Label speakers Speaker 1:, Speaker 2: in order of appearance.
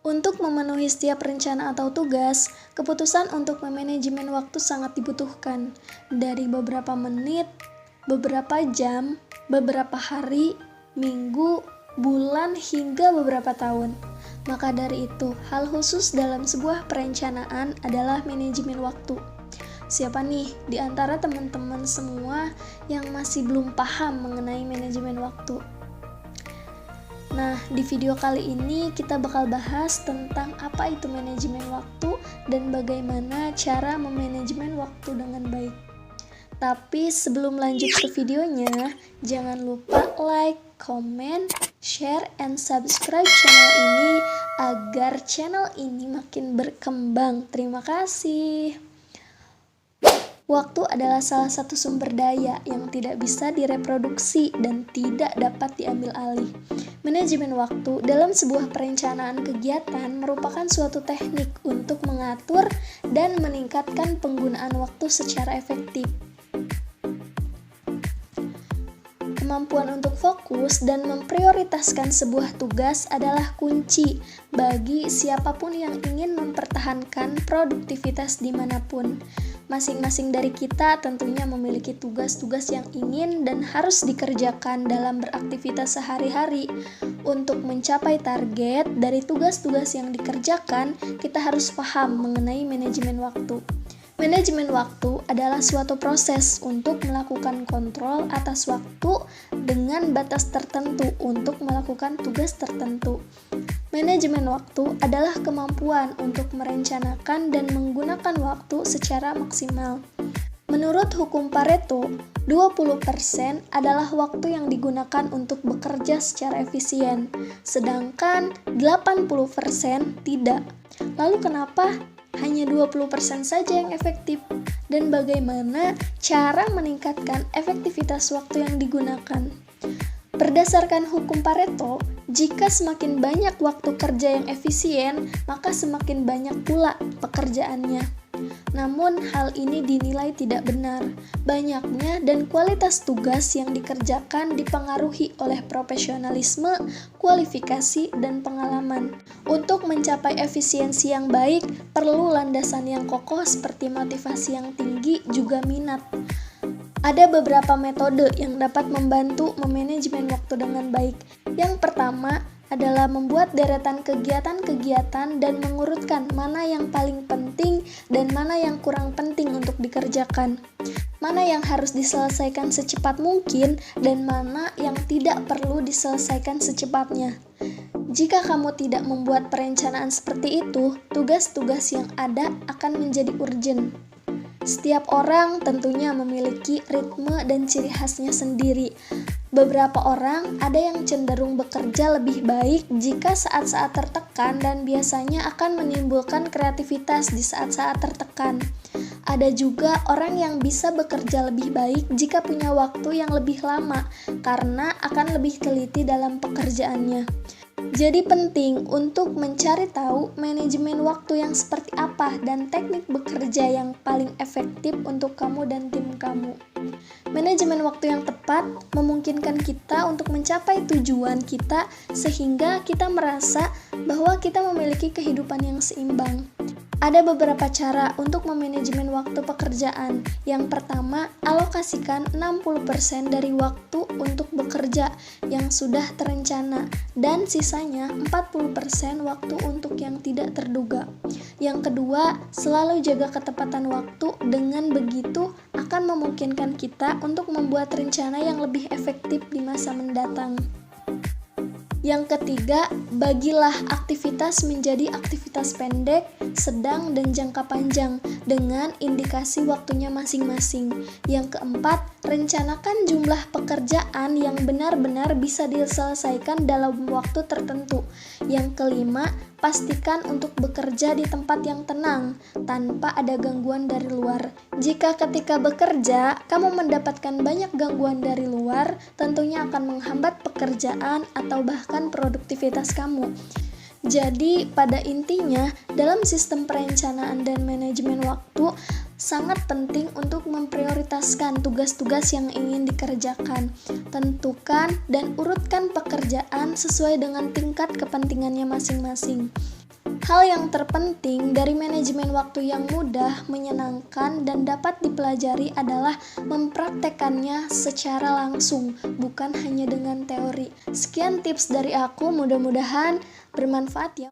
Speaker 1: Untuk memenuhi setiap rencana atau tugas, keputusan untuk memanajemen waktu sangat dibutuhkan. Dari beberapa menit, beberapa jam, beberapa hari, minggu, bulan, hingga beberapa tahun. Maka dari itu, hal khusus dalam sebuah perencanaan adalah manajemen waktu. Siapa nih di antara teman-teman semua yang masih belum paham mengenai manajemen waktu? Nah, di video kali ini kita bakal bahas tentang apa itu manajemen waktu dan bagaimana cara memanajemen waktu dengan baik. Tapi sebelum lanjut ke videonya, jangan lupa like, comment, share, and subscribe channel ini agar channel ini makin berkembang. Terima kasih. Waktu adalah salah satu sumber daya yang tidak bisa direproduksi dan tidak dapat diambil alih. Manajemen waktu dalam sebuah perencanaan kegiatan merupakan suatu teknik untuk mengatur dan meningkatkan penggunaan waktu secara efektif. Kemampuan untuk fokus dan memprioritaskan sebuah tugas adalah kunci bagi siapapun yang ingin mempertahankan produktivitas dimanapun. Masing-masing dari kita tentunya memiliki tugas-tugas yang ingin dan harus dikerjakan dalam beraktivitas sehari-hari. Untuk mencapai target dari tugas-tugas yang dikerjakan, kita harus paham mengenai manajemen waktu. Manajemen waktu adalah suatu proses untuk melakukan kontrol atas waktu dengan batas tertentu untuk melakukan tugas tertentu. Manajemen waktu adalah kemampuan untuk merencanakan dan menggunakan waktu secara maksimal. Menurut hukum Pareto, 20% adalah waktu yang digunakan untuk bekerja secara efisien, sedangkan 80% tidak. Lalu kenapa hanya 20% saja yang efektif? Dan bagaimana cara meningkatkan efektivitas waktu yang digunakan? Berdasarkan hukum Pareto, jika semakin banyak waktu kerja yang efisien, maka semakin banyak pula pekerjaannya. Namun, hal ini dinilai tidak benar. Banyaknya dan kualitas tugas yang dikerjakan dipengaruhi oleh profesionalisme, kualifikasi, dan pengalaman. Untuk mencapai efisiensi yang baik, perlu landasan yang kokoh seperti motivasi yang tinggi, juga minat. Ada beberapa metode yang dapat membantu memanajemen waktu dengan baik. Yang pertama adalah membuat deretan kegiatan-kegiatan dan mengurutkan mana yang paling penting dan mana yang kurang penting untuk dikerjakan. Mana yang harus diselesaikan secepat mungkin dan mana yang tidak perlu diselesaikan secepatnya. Jika kamu tidak membuat perencanaan seperti itu, tugas-tugas yang ada akan menjadi urgent. Setiap orang tentunya memiliki ritme dan ciri khasnya sendiri. Beberapa orang ada yang cenderung bekerja lebih baik jika saat-saat tertekan dan biasanya akan menimbulkan kreativitas di saat-saat tertekan. Ada juga orang yang bisa bekerja lebih baik jika punya waktu yang lebih lama karena akan lebih teliti dalam pekerjaannya. Jadi penting untuk mencari tahu manajemen waktu yang seperti apa dan teknik bekerja yang paling efektif untuk kamu dan tim kamu. Manajemen waktu yang tepat memungkinkan kita untuk mencapai tujuan kita sehingga kita merasa bahwa kita memiliki kehidupan yang seimbang. Ada beberapa cara untuk memanajemen waktu pekerjaan. Yang pertama, alokasikan 60% dari waktu untuk bekerja yang sudah terencana dan sisanya 40% waktu untuk yang tidak terduga. Yang kedua, selalu jaga ketepatan waktu. Dengan begitu akan memungkinkan kita untuk membuat rencana yang lebih efektif di masa mendatang. Yang ketiga, bagilah aktivitas menjadi aktivitas pendek, sedang, dan jangka panjang dengan indikasi waktunya masing-masing. Yang keempat, rencanakan jumlah pekerjaan yang benar-benar bisa diselesaikan dalam waktu tertentu. Yang kelima, pastikan untuk bekerja di tempat yang tenang, tanpa ada gangguan dari luar. Jika ketika bekerja, kamu mendapatkan banyak gangguan dari luar, tentunya akan menghambat pekerjaan atau bahkan produktivitas kamu. Jadi, pada intinya, dalam sistem perencanaan dan manajemen waktu, sangat penting untuk memprioritaskan tugas-tugas yang ingin dikerjakan. Tentukan dan urutkan pekerjaan sesuai dengan tingkat kepentingannya masing-masing. Hal yang terpenting dari manajemen waktu yang mudah, menyenangkan, dan dapat dipelajari adalah mempraktekannya secara langsung, bukan hanya dengan teori. Sekian tips dari aku, mudah-mudahan bermanfaat ya.